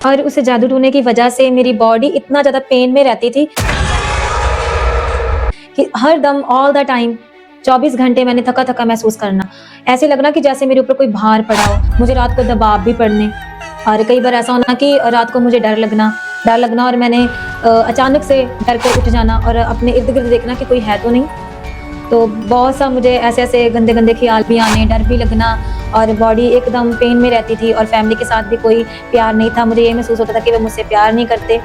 और उस जादू टूने की वजह से मेरी बॉडी इतना ज़्यादा पेन में रहती थी कि हर दम ऑल द टाइम 24 घंटे मैंने थका-थका महसूस करना। ऐसे लगना कि जैसे मेरे ऊपर कोई भार पड़ा हो। मुझे रात को दबाव भी पड़ने और कई बार ऐसा होना कि रात को मुझे डर लगना और मैंने अचानक से डर कर उठ जाना और अपने इर्द-गिर्द देखना कि कोई है तो नहीं। तो बहुत सा मुझे ऐसे-ऐसे गंदे-गंदे ख़्याल भी आने, डर भी लगना और बॉडी एकदम पेन में रहती थी और फैमिली के साथ भी कोई प्यार नहीं था। मुझे ये महसूस होता था कि वो मुझसे प्यार नहीं करते।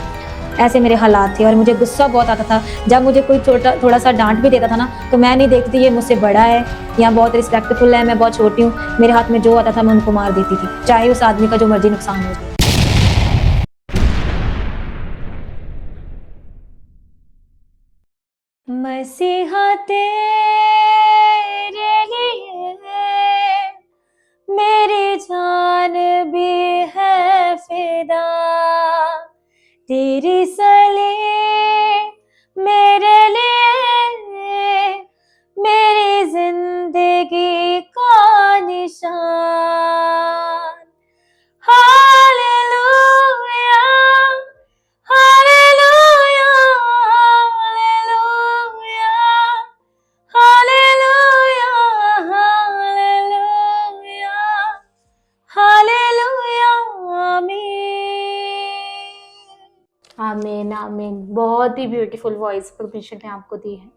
ऐसे मेरे हालात थे और मुझे गुस्सा बहुत आता था। जब मुझे कोई थोड़ा-सा डाँट भी देता था ना, तो मैं नहीं देखती ये मुझसे बड़ा है या बहुत रिस्पेक्टफुल है, मैं बहुत छोटी हूँ। मेरे हाथ में जो आता था मैं उनको मार देती थी, चाहे उस आदमी का जो मर्ज़ी नुकसान हो जाए। मसीहा तेरे लिए मेरी जान भी है फिदा, तेरी सलीब मेरे लिए मेरी जिंदगी का निशान। Hallelujah, hallelujah, hallelujah, hallelujah, hallelujah, hallelujah, आमीन। आमीन आमीन। बहुत ही ब्यूटीफुल वॉइस परमिशन ने आपको दी है।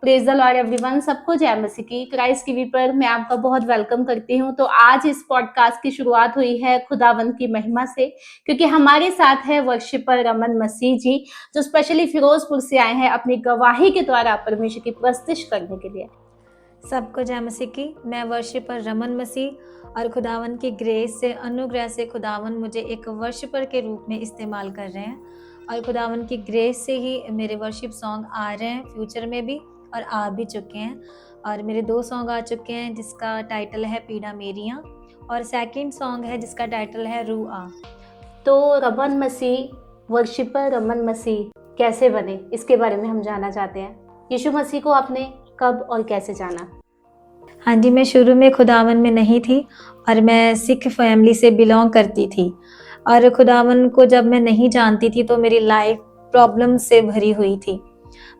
प्रेज द लॉर्ड एवरीवन, सबको जय मसीह की। क्राइस्ट टीवी पर मैं आपका बहुत वेलकम करती हूँ। तो आज इस पॉडकास्ट की शुरुआत हुई है खुदावंद की महिमा से, क्योंकि हमारे साथ है वर्शिपर रमन मसीह जी, जो स्पेशली फिरोजपुर से आए हैं अपनी गवाही के द्वारा परमेश्वर की प्रस्तुति करने के लिए। सबको जय मसीह की। मैं वर्शिपर रमन मसीह और खुदावन की ग्रेस से, अनुग्रह से खुदावन मुझे एक वर्शिपर के रूप में इस्तेमाल कर रहे हैं और खुदावन की ग्रेस से ही मेरे वर्शिप सॉन्ग आ रहे हैं फ्यूचर में भी और आ भी चुके हैं। और मेरे 2 सॉन्ग आ चुके हैं जिसका टाइटल है पीड़ा मेरियाँ और सेकंड सॉन्ग है जिसका टाइटल है रू आ। तो रमन मसीह, वर्शिपर रमन मसीह कैसे बने, इसके बारे में हम जानना चाहते हैं। यीशु मसीह को आपने कब और कैसे जाना? हाँ जी, मैं शुरू में खुदावन में नहीं थी और मैं सिख फैमिली से बिलोंग करती थी और खुदावन को जब मैं नहीं जानती थी तो मेरी लाइफ प्रॉब्लम से भरी हुई थी।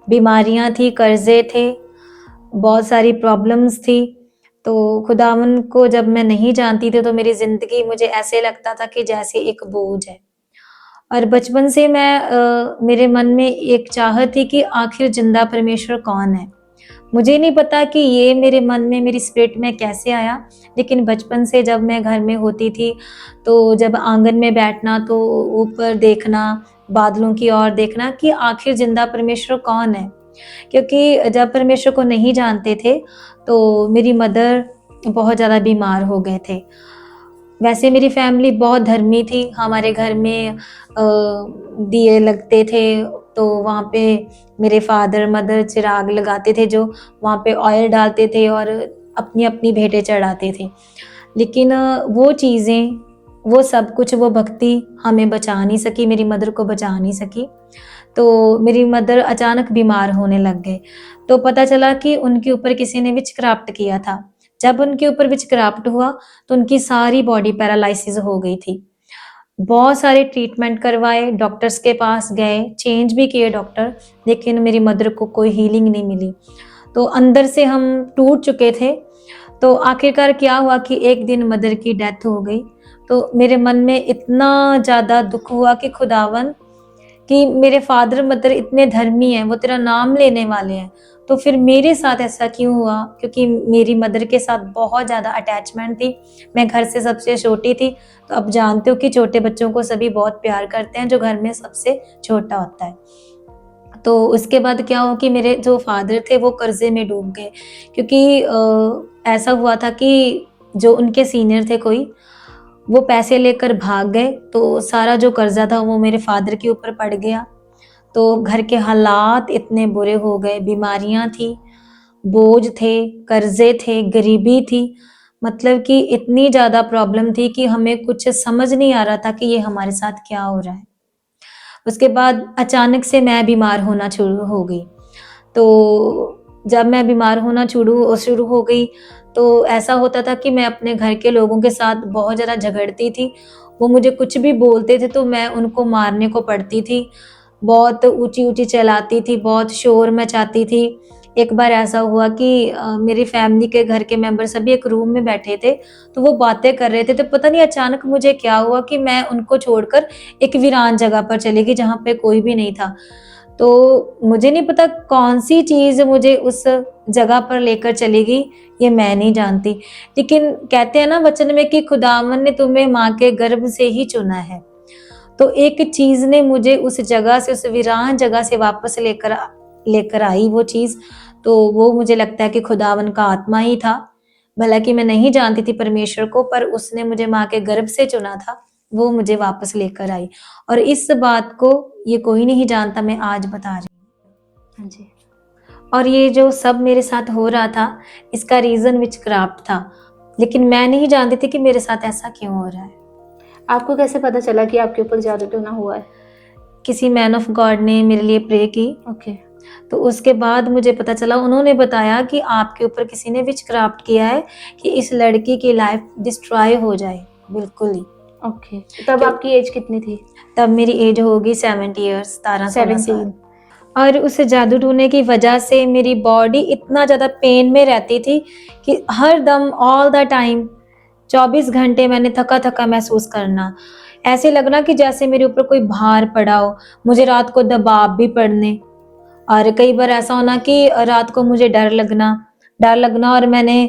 बीमारियां थी, कर्जे थे, बहुत सारी प्रॉब्लम्स थी। तो खुदावन को जब मैं नहीं जानती थी तो मेरी ज़िंदगी मुझे ऐसे लगता था कि जैसे एक बोझ है। और बचपन से मेरे मन में एक चाहत थी कि आखिर जिंदा परमेश्वर कौन है। मुझे नहीं पता कि ये मेरे मन में, मेरी स्पिरिट में कैसे आया, लेकिन बचपन से जब मैं घर में होती थी तो जब आंगन में बैठना तो ऊपर देखना, बादलों की ओर देखना कि आखिर जिंदा परमेश्वर कौन है। क्योंकि जब परमेश्वर को नहीं जानते थे तो मेरी मदर बहुत ज़्यादा बीमार हो गए थे। वैसे मेरी फैमिली बहुत धर्मी थी। हमारे घर में दिए लगते थे तो वहाँ पे मेरे फादर मदर चिराग लगाते थे, जो वहाँ पे ऑयल डालते थे और अपनी-अपनी भेंटें चढ़ाते थे। लेकिन वो चीज़ें, वो सब कुछ, वो भक्ति हमें बचा नहीं सकी, मेरी मदर को बचा नहीं सकी। तो मेरी मदर अचानक बीमार होने लग गए। तो पता चला कि उनके ऊपर किसी ने विचक्राफ्ट किया था। जब उनके ऊपर विचक्राफ्ट हुआ तो उनकी सारी बॉडी पैरालिसिस हो गई थी। बहुत सारे ट्रीटमेंट करवाए, डॉक्टर्स के पास गए, चेंज भी किए डॉक्टर, लेकिन मेरी मदर को कोई हीलिंग नहीं मिली। तो अंदर से हम टूट चुके थे। तो आखिरकार क्या हुआ कि एक दिन मदर की डेथ हो गई। तो मेरे मन में इतना ज़्यादा दुःख हुआ कि खुदावन, कि मेरे फादर मदर इतने धर्मी हैं, वो तेरा नाम लेने वाले हैं, तो फिर मेरे साथ ऐसा क्यों हुआ? क्योंकि मेरी मदर के साथ बहुत ज़्यादा अटैचमेंट थी। मैं घर से सबसे छोटी थी, तो अब जानते हो कि छोटे बच्चों को सभी बहुत प्यार करते हैं, जो घर में सबसे छोटा होता है। तो उसके बाद क्या हुआ कि मेरे जो फादर थे वो कर्ज़े में डूब गए, क्योंकि ऐसा हुआ था कि जो उनके सीनियर थे कोई, वो पैसे लेकर भाग गए, तो सारा जो कर्ज़ा था वो मेरे फादर के ऊपर पड़ गया। तो घर के हालात इतने बुरे हो गए, बीमारियाँ थी, बोझ थे, कर्ज़े थे, गरीबी थी, मतलब कि इतनी ज़्यादा प्रॉब्लम थी कि हमें कुछ समझ नहीं आ रहा था कि ये हमारे साथ क्या हो रहा है। उसके बाद अचानक से मैं बीमार होना शुरू हो गई। तो जब मैं बीमार होना शुरू हो गई, तो ऐसा होता था कि मैं अपने घर के लोगों के साथ बहुत ज़्यादा झगड़ती थी। वो मुझे कुछ भी बोलते थे तो मैं उनको मारने को पड़ती थी। बहुत ऊँची-ऊँची चिल्लाती थी, बहुत शोर मचाती थी। एक बार ऐसा हुआ कि मेरी फैमिली के घर के मेंबर सभी एक रूम में बैठे थे, तो वो बातें कर रहे थे, तो पता नहीं अचानक मुझे क्या हुआ कि मैं उनको छोड़कर एक वीरान जगह पर चली गई जहाँ पे कोई भी नहीं था। तो मुझे नहीं पता कौन-सी चीज़ मुझे उस जगह पर लेकर चली गई, ये मैं नहीं जानती। लेकिन कहते हैं ना वचन में कि खुदावन ने तुम्हें माँ के गर्भ से ही चुना है। तो एक चीज़ ने मुझे उस जगह से, उस वीरान जगह से वापस लेकर आई वो चीज़, तो वो मुझे लगता है कि खुदावन का आत्मा ही था। भला कि मैं नहीं जानती थी परमेश्वर को, पर उसने मुझे माँ के गर्भ से चुना था, वो मुझे वापस लेकर आई। और इस बात को ये कोई नहीं जानता, मैं आज बता रही हूँ। हाँ जी। और ये जो सब मेरे साथ हो रहा था, इसका रीज़न विचक्राफ्ट था। लेकिन मैं नहीं जानती थी कि मेरे साथ ऐसा क्यों हो रहा है। आपको कैसे पता चला कि आपके ऊपर जादू टोना हुआ है? किसी मैन ऑफ गॉड ने मेरे लिए प्रे की, ओके। तो उसके बाद मुझे पता चला, उन्होंने बताया कि आपके ऊपर किसी ने विचक्राफ्ट किया है कि इस लड़की की लाइफ डिस्ट्रॉय हो जाए, बिल्कुल ही। ओके। तब आपकी एज कितनी थी? तब मेरी एज होगी 70 ईयर्स, 17-16 साल। 17। और उस जादू टूने की वजह से मेरी बॉडी इतना ज़्यादा पेन में रहती थी कि हर दम ऑल द टाइम 24 घंटे मैंने थका-थका महसूस करना। ऐसे लगना कि जैसे मेरे ऊपर कोई भार पड़ा हो, मुझे रात को दबाव भी पड़ने। और कई बार ऐसा होना कि रात को मुझे डर लगना और मैंने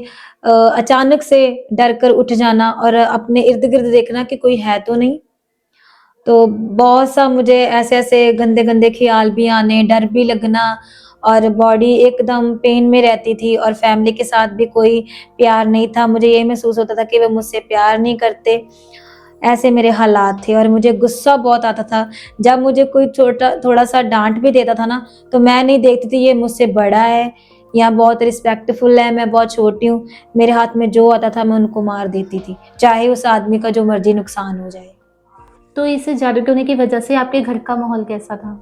अचानक से डर कर उठ जाना और अपने इर्द-गिर्द देखना कि कोई है तो नहीं। तो बहुत सा मुझे ऐसे-ऐसे गंदे-गंदे ख़्याल भी आने, डर भी लगना और बॉडी एकदम पेन में रहती थी और फैमिली के साथ भी कोई प्यार नहीं था। मुझे ये महसूस होता था कि वो मुझसे प्यार नहीं करते। ऐसे मेरे हालात थे और मुझे गुस्सा बहुत आता था। जब मुझे कोई थोड़ा-सा डाँट भी देता था ना, तो मैं नहीं देखती थी ये मुझसे बड़ा है या बहुत रिस्पेक्टफुल है, मैं बहुत छोटी हूँ। मेरे हाथ में जो आता था मैं उनको मार देती थी, चाहे उस आदमी का जो मर्ज़ी नुकसान हो जाए। तो इस जादू टोने की वजह से आपके घर का माहौल कैसा था?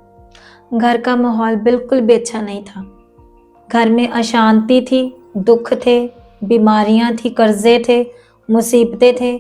घर का माहौल बिल्कुल भी अच्छा नहीं था। घर में अशांति थी, दुख थे, बीमारियाँ थी, कर्ज़े थे, मुसीबतें थे,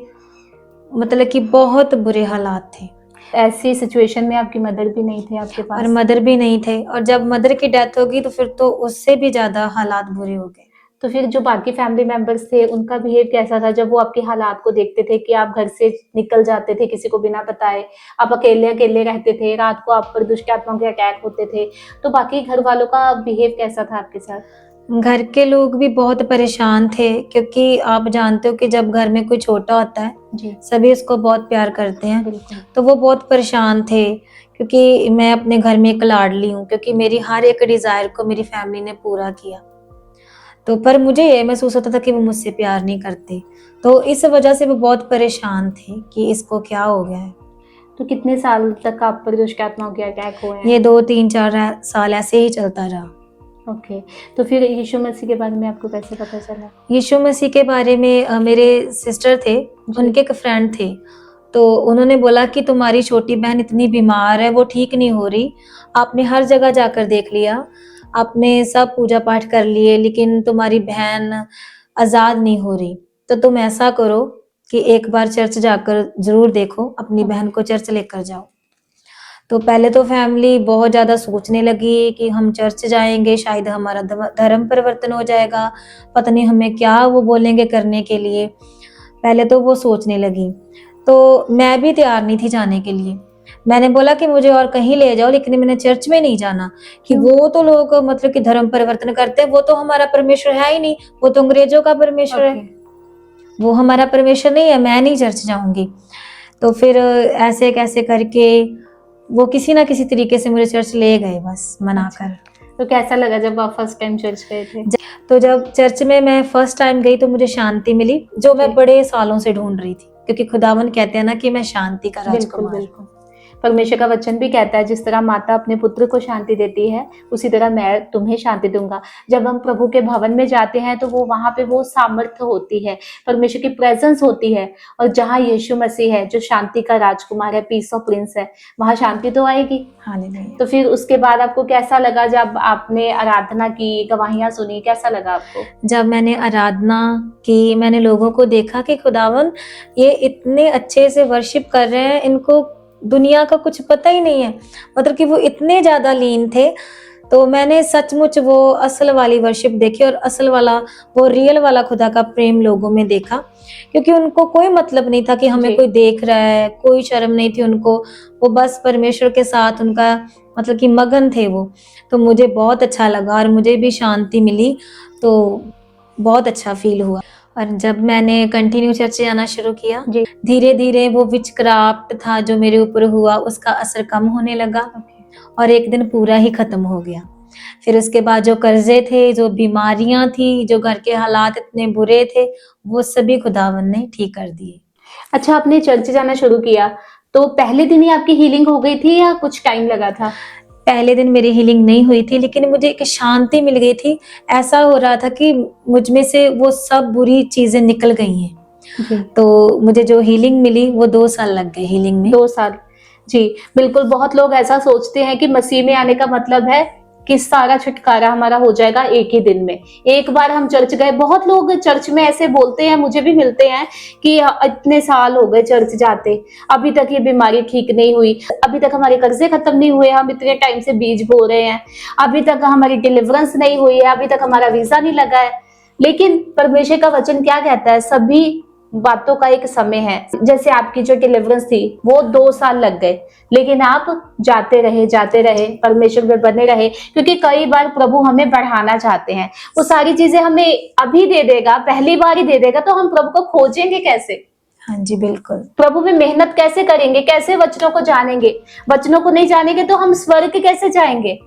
मतलब कि बहुत बुरे हालात थे। ऐसी सिचुएशन में आपकी मदर भी नहीं थे आपके और पास? मदर भी नहीं थे और जब मदर की डेथ हो गई तो फिर तो उससे भी ज़्यादा हालात बुरे हो गए। तो फिर जो बाकी फैमिली मेंबर्स थे, उनका बिहेव कैसा था जब वो आपके हालात को देखते थे कि आप घर से निकल जाते थे किसी को बिना बताए, आप अकेले-अकेले रहते थे, रात को आप पर दुष्ट आत्माओं के अटैक होते थे, तो बाकी घर वालों का बिहेव कैसा था आपके साथ? घर के लोग भी बहुत परेशान थे क्योंकि आप जानते हो कि जब घर में कोई छोटा होता है, जी, सभी उसको बहुत प्यार करते हैं। बिल्कुल। तो वो बहुत परेशान थे क्योंकि मैं अपने घर में एक लाडली हूँ, क्योंकि मेरी हर एक डिज़ायर को मेरी फैमिली ने पूरा किया। तो पर मुझे ये महसूस होता था कि वो मुझसे प्यार नहीं करते। तो इस वजह से वो बहुत परेशान थे कि इसको क्या हो गया है। तो कितने साल तक आप पर दुष्ट आत्माओं के अटैक हुए हैं? ये 2-3-4 साल ऐसे ही चलता रहा। ओके। तो फिर यीशु मसीह के बारे में आपको कैसे पता चला? यीशु मसीह के बारे में मेरे सिस्टर थे, उनके एक फ्रेंड थे। तो उन्होंने बोला कि तुम्हारी छोटी बहन इतनी बीमार है, वो ठीक नहीं हो रही। आपने हर जगह जाकर देख लिया, आपने सब पूजा पाठ कर लिए, लेकिन तुम्हारी बहन आज़ाद नहीं हो रही। तो तुम ऐसा करो कि एक बार चर्च जाकर ज़रूर देखो, अपनी बहन को चर्च लेकर जाओ। तो पहले तो फैमिली बहुत ज़्यादा सोचने लगी कि हम चर्च जाएँगे, शायद हमारा धर्म परिवर्तन हो जाएगा, पता नहीं हमें क्या वो बोलेंगे करने के लिए। पहले तो वो सोचने लगी। तो मैं भी तैयार नहीं थी जाने के लिए। मैंने बोला कि मुझे और कहीं ले जाओ, लेकिन मैंने चर्च में नहीं जाना कि क्यों? वो तो लोग मतलब कि धर्म परिवर्तन करते हैं, वो तो हमारा परमेश्वर है ही नहीं, वो तो अंग्रेज़ों का परमेश्वर है। ओके। वो हमारा परमेश्वर नहीं है, मैं नहीं चर्च जाऊँगी। तो फिर ऐसे कैसे करके वो किसी ना किसी तरीके से मुझे चर्च ले गए बस मनाकर। तो कैसा लगा जब आप फर्स्ट टाइम चर्च गए थे? तो जब चर्च में मैं फर्स्ट टाइम गई तो मुझे शांति मिली, जो मैं जी। बड़े सालों से ढूँढ रही थी, क्योंकि खुदावन कहते हैं ना कि मैं शांति का बिल्कुल, राजकुमार। बिल्कुल। परमेश्वर का वचन भी कहता है जिस तरह माता अपने पुत्र को शांति देती है उसी तरह मैं तुम्हें शांति दूंगा। जब हम प्रभु के भवन में जाते हैं तो वो वहां पे वो सामर्थ्य होती है, परमेश्वर की प्रेजेंस होती है, और जहाँ यीशु मसीह है जो शांति का राजकुमार है, पीस ऑफ प्रिंस है, वहां शांति तो आएगी। हालेलुया। तो फिर उसके बाद आपको कैसा लगा जब आपने आराधना की, गवाहियां सुनी, कैसा लगा आपको? जब मैंने आराधना की, मैंने लोगों को देखा कि खुदावन ये इतने अच्छे से वर्शिप कर रहे हैं, इनको दुनिया का कुछ पता ही नहीं है, मतलब कि वो इतने ज़्यादा लीन थे। तो मैंने सचमुच वो असल वाली वर्शिप देखी और असल वाला वो रियल वाला खुदा का प्रेम लोगों में देखा, क्योंकि उनको कोई मतलब नहीं था कि हमें जी। कोई देख रहा है, कोई शर्म नहीं थी उनको, वो बस परमेश्वर के साथ उनका मतलब कि मगन थे वो। तो मुझे बहुत अच्छा लगा और मुझे भी शांति मिली, तो बहुत अच्छा फील हुआ। और जब मैंने कंटिन्यू चर्च जाना शुरू किया, जी। धीरे धीरे वो विचक्राफ्ट था जो मेरे ऊपर हुआ उसका असर कम होने लगा और एक दिन पूरा ही खत्म हो गया। फिर उसके बाद जो कर्जे थे, जो बीमारियां थी, जो घर के हालात इतने बुरे थे, वो सभी खुदावन ने ठीक कर दिए। अच्छा, आपने चर्च जाना शुरू किया तो पहले दिन ही आपकी हीलिंग हो गई थी या कुछ टाइम लगा था? पहले दिन मेरी हीलिंग नहीं हुई थी, लेकिन मुझे एक शांति मिल गई थी। ऐसा हो रहा था कि मुझ में से वो सब बुरी चीजें निकल गई हैं। जी। तो मुझे जो हीलिंग मिली वो 2 साल लग गए हीलिंग में। 2 साल। जी, बिल्कुल। बहुत लोग ऐसा सोचते हैं कि मसीह में आने का मतलब है कि सारा छुटकारा हमारा हो जाएगा एक ही दिन में। एक बार हम चर्च गए, बहुत लोग चर्च में ऐसे बोलते हैं, मुझे भी मिलते हैं कि इतने साल हो गए चर्च जाते, अभी तक ये बीमारी ठीक नहीं हुई, अभी तक हमारे कर्जे खत्म नहीं हुए, हम इतने टाइम से बीज बो रहे हैं, अभी तक हमारी डिलीवरेंस नहीं हुई है, अभी तक हमारा वीजा नहीं लगा है। लेकिन परमेश्वर का वचन क्या कहता है? सभी बातों का एक समय है। जैसे आपकी जो डिलीवरेंस थी वो 2 साल लग गए, लेकिन आप जाते रहे, परमेश्वर में बने रहे, क्योंकि कई बार प्रभु हमें बढ़ाना चाहते हैं। वो सारी चीजें हमें अभी दे देगा, पहली बार ही दे देगा, तो हम प्रभु को खोजेंगे कैसे? हाँ जी, बिल्कुल। प्रभु में मेहनत कैसे करेंगे? कैसे वचनों को जानेंगे? वचनों को नहीं जानेंगे तो हम स्वर्ग कैसे जाएंगे?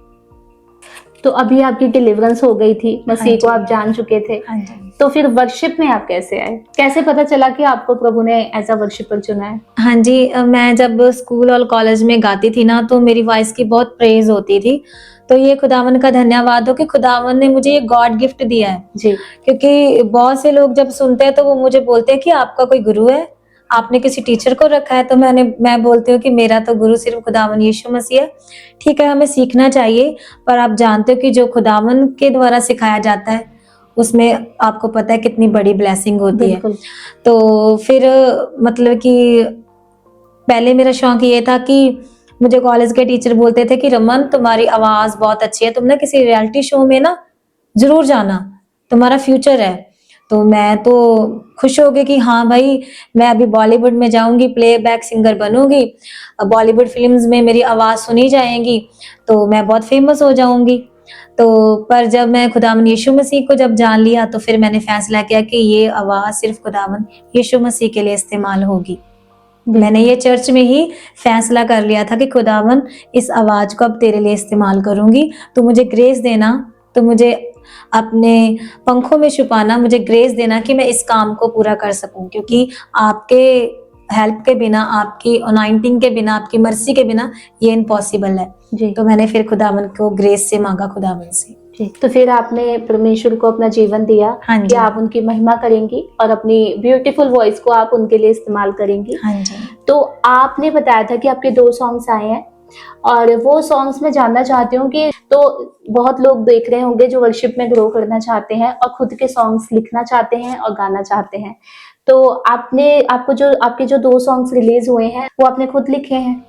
तो अभी आपकी डिलीवरेंस हो गई थी, मसीह को हाँ जी। आप जान चुके थे, हाँ जी। तो फिर वर्शिप में आप कैसे आए? कैसे पता चला कि आपको प्रभु ने एज अ वर्शिपर चुना है? हाँ जी, मैं जब स्कूल और कॉलेज में गाती थी ना, तो मेरी वॉइस की बहुत प्रेज होती थी। तो ये खुदावन का धन्यवाद हो कि खुदावन ने मुझे ये गॉड गिफ्ट दिया है। जी। क्योंकि बहुत से लोग जब सुनते हैं तो वो मुझे बोलते हैं कि आपका कोई गुरु है, आपने किसी टीचर को रखा है। तो मैं बोलती हूँ कि मेरा तो गुरु सिर्फ खुदावन यीशु मसीह है। ठीक है, हमें सीखना चाहिए, पर आप जानते हो कि जो खुदावन के द्वारा सिखाया जाता है उसमें आपको पता है कितनी बड़ी ब्लेसिंग होती है। बिल्कुल। तो फिर मतलब कि पहले मेरा शौक ये था कि मुझे कॉलेज के टीचर बोलते थे कि रमन, तुम्हारी आवाज बहुत अच्छी है, तुम ना किसी रियलिटी शो में ना जरूर जाना, तुम्हारा फ्यूचर है। तो मैं तो खुश हो गई कि हाँ भाई, मैं अभी बॉलीवुड में जाऊंगी, प्लेबैक सिंगर बनूंगी, बॉलीवुड फिल्म्स में मेरी आवाज सुनी जाएगी, तो मैं बहुत फेमस हो जाऊंगी। तो पर जब मैं खुदावन यीशु मसीह को जब जान लिया, तो फिर मैंने फैसला किया कि ये आवाज सिर्फ खुदावन यीशु मसीह के लिए इस्तेमाल होगी। मैंने ये चर्च में ही फैसला कर लिया था कि खुदावन, इस आवाज को अब तेरे लिए इस्तेमाल करूंगी, तो मुझे ग्रेस देना, तो मुझे अपने पंखों में छुपाना, मुझे ग्रेस देना कि मैं इस काम को पूरा कर सकूं, क्योंकि आपके हेल्प के बिना, आपकी अनाइंटिंग के बिना, आपकी मर्सी के बिना ये इम्पॉसिबल है। जी। तो मैंने फिर खुदावन को ग्रेस से मांगा, खुदावन से। जी। तो फिर आपने परमेश्वर को अपना जीवन दिया हाँ कि जी। आप उनकी महिमा करेंगी और अपनी ब्यूटीफुल वॉइस को आप उनके लिए इस्तेमाल करेंगी। हाँ जी। तो आपने बताया था कि आपके 2 सॉन्ग्स आए हैं, और वो सॉन्ग्स मैं जानना चाहती हूँ कि तो बहुत लोग देख रहे होंगे जो वर्शिप में ग्रो करना चाहते हैं और खुद के सॉन्ग्स लिखना चाहते हैं और गाना चाहते हैं। तो आपके जो 2 सॉन्ग्स रिलीज हुए हैं वो आपने खुद लिखे हैं?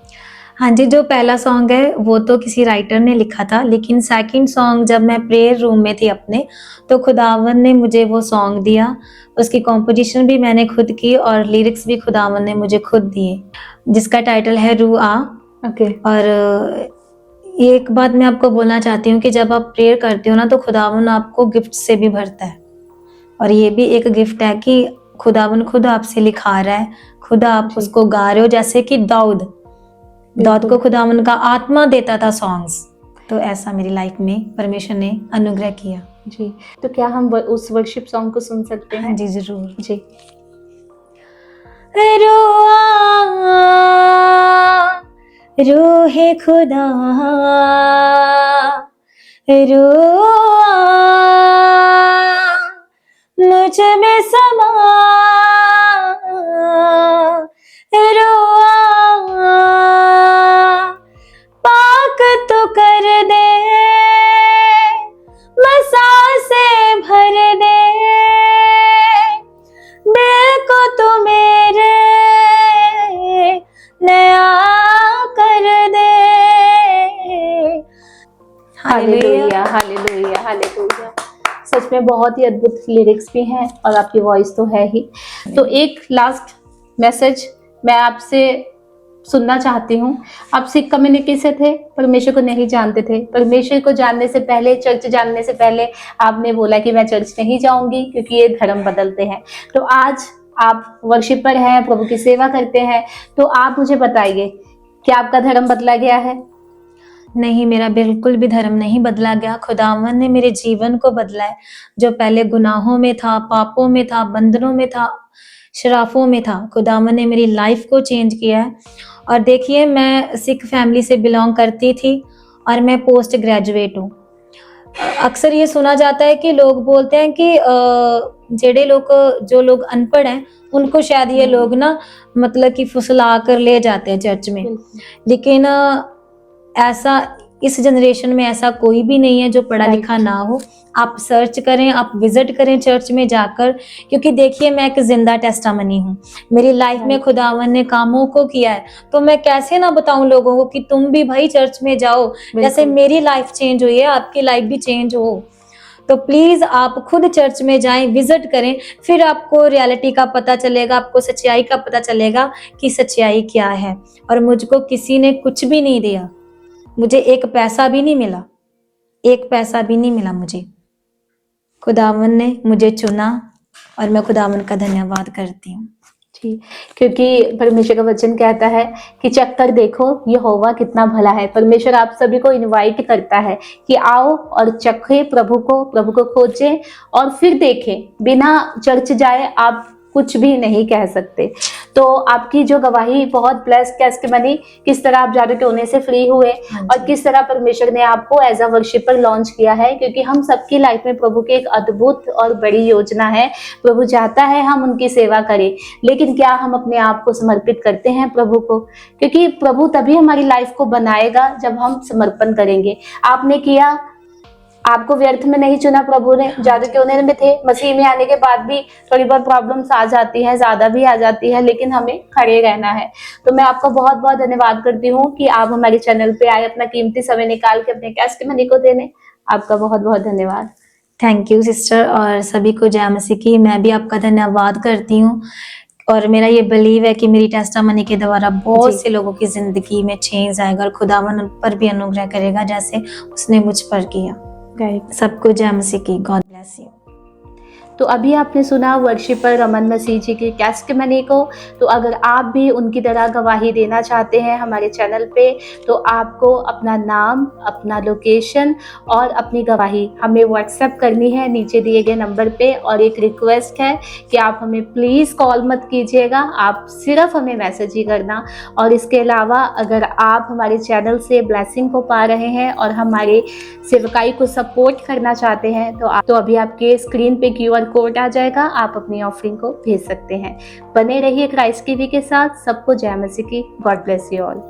हाँ जी, जो पहला सॉन्ग है वो तो किसी राइटर ने लिखा था, लेकिन सेकंड सॉन्ग जब मैं प्रेयर रूम में थी अपने, तो खुदावन ने मुझे वो सॉन्ग दिया। उसकी कॉम्पोजिशन भी मैंने खुद की और लिरिक्स भी खुदावन ने मुझे खुद दिए, जिसका टाइटल है रू आ। ओके। और ये एक बात मैं आपको बोलना चाहती हूँ कि जब आप प्रेयर करते हो ना, तो खुदावन आपको गिफ्ट से भी भरता है, और ये भी एक गिफ्ट है कि खुदावन खुद आपसे लिखा रहा है, खुद आप जी। उसको गा रहे हो। जैसे कि दाऊद को खुदावन का आत्मा देता था सॉन्ग्स, तो ऐसा मेरी लाइफ में परमेश्वर ने अनुग्रह किया। जी। तो क्या हम उस वर्शिप सॉन्ग को सुन सकते हैं? हाँ जी, जरूर। जी। रुआ रूहे खुदा रो मुझ में समा रो पाक तो कर दे मसा से भर दे दिल को तो मेरे नया कर दे। Hallelujah, hallelujah, hallelujah. सच में बहुत ही अद्भुत लिरिक्स भी हैं और आपकी वॉइस तो है ही। तो एक लास्ट मैसेज मैं आपसे सुनना चाहती हूँ। आप सिख कम्युनिटी से थे, परमेश्वर को नहीं जानते थे। परमेश्वर को जानने से पहले, चर्च जानने से पहले आपने बोला कि मैं चर्च नहीं जाऊंगी क्योंकि ये धर्म बदलते हैं। तो आज आप वर्शिपर हैं, प्रभु की सेवा करते हैं। तो आप मुझे बताइए, क्या आपका धर्म बदला गया है? नहीं, मेरा बिल्कुल भी धर्म नहीं बदला गया। खुदावन ने मेरे जीवन को बदला है। जो पहले गुनाहों में था, पापों में था, बंधनों में था, शराफों में था, खुदावन ने मेरी लाइफ को चेंज किया है। और देखिए, मैं सिख फैमिली से बिलोंग करती थी और मैं पोस्ट ग्रेजुएट हूँ। अक्सर ये सुना जाता है कि लोग बोलते हैं कि जो लोग अनपढ़ हैं उनको शायद ये लोग ना मतलब कि फुसला कर ले जाते हैं चर्च में। लेकिन ऐसा इस जनरेशन में ऐसा कोई भी नहीं है जो पढ़ा लिखा ना हो। आप सर्च करें, आप विजिट करें चर्च में जाकर, क्योंकि देखिए, मैं एक जिंदा टेस्टामनी हूँ। मेरी लाइफ में खुदावन ने कामों को किया है, तो मैं कैसे ना बताऊं लोगों को कि तुम भी भाई चर्च में जाओ। जैसे मेरी लाइफ चेंज हुई है, आपकी लाइफ भी चेंज हो। तो प्लीज आप खुद चर्च में जाएं, विजिट करें, फिर आपको रियलिटी का पता चलेगा, आपको सच्चाई का पता चलेगा कि सच्चाई क्या है। और मुझको किसी ने कुछ भी नहीं दिया, मुझे एक पैसा भी नहीं मिला, एक पैसा भी नहीं मिला मुझे। खुदावन ने मुझे चुना और मैं खुदावन का धन्यवाद करती हूँ। जी, क्योंकि परमेश्वर का वचन कहता है कि चक्कर देखो यहोवा कितना भला है। परमेश्वर आप सभी को इनवाइट करता है कि आओ और चखे प्रभु को खोजें और फिर देखें। बिना चर्च जाए आप कुछ भी नहीं कह सकते। तो आपकी जो गवाही बहुत ब्लेस्ड टेस्टिमनी, किस तरह आप जादू के होने से फ्री हुए और किस तरह परमेश्वर ने आपको एज अ वर्शिपर लॉन्च किया है, क्योंकि हम सबकी लाइफ में प्रभु की एक अद्भुत और बड़ी योजना है। प्रभु चाहता है हम उनकी सेवा करें, लेकिन क्या हम अपने आप को समर्पित करते हैं प्रभु को? क्योंकि प्रभु तभी हमारी लाइफ को बनाएगा जब हम समर्पण करेंगे। आपने किया, आपको व्यर्थ में नहीं चुना प्रभु ने। जादू के होने में थे, मसीह में आने के बाद भी थोड़ी बहुत प्रॉब्लम्स आ जाती हैं, ज्यादा भी आ जाती है, लेकिन हमें खड़े रहना है। तो मैं आपका बहुत बहुत धन्यवाद करती हूँ कि आप हमारे चैनल पे आए, अपना कीमती समय निकाल के अपने टेस्टिमनी को देने। आपका बहुत बहुत धन्यवाद। थैंक यू सिस्टर, और सभी को जय मसीह की। मैं भी आपका धन्यवाद करती हूँ और मेरा ये बिलीव है कि मेरी टेस्टामनी के द्वारा बहुत से लोगों की जिंदगी में चेंज आएगा और खुदावन उन पर भी अनुग्रह करेगा जैसे उसने मुझ पर किया। सबको जय मसीह की। God bless you. तो अभी आपने सुना वर्शिपर रमन मसीह जी की टेस्टिमनी को। तो अगर आप भी उनकी तरह गवाही देना चाहते हैं हमारे चैनल पे, तो आपको अपना नाम, अपना लोकेशन और अपनी गवाही हमें व्हाट्सएप करनी है नीचे दिए गए नंबर पे। और एक रिक्वेस्ट है कि आप हमें प्लीज़ कॉल मत कीजिएगा, आप सिर्फ हमें मैसेज ही करना। और इसके अलावा अगर आप हमारे चैनल से ब्लेसिंग को पा रहे हैं और हमारे सेवकाई को सपोर्ट करना चाहते हैं, तो अभी आपके स्क्रीन पे QR कोड आ जाएगा, आप अपनी ऑफरिंग को भेज सकते हैं। बने रहिए क्राइस्ट टीवी के साथ। सबको जय मसीह की। God bless you all.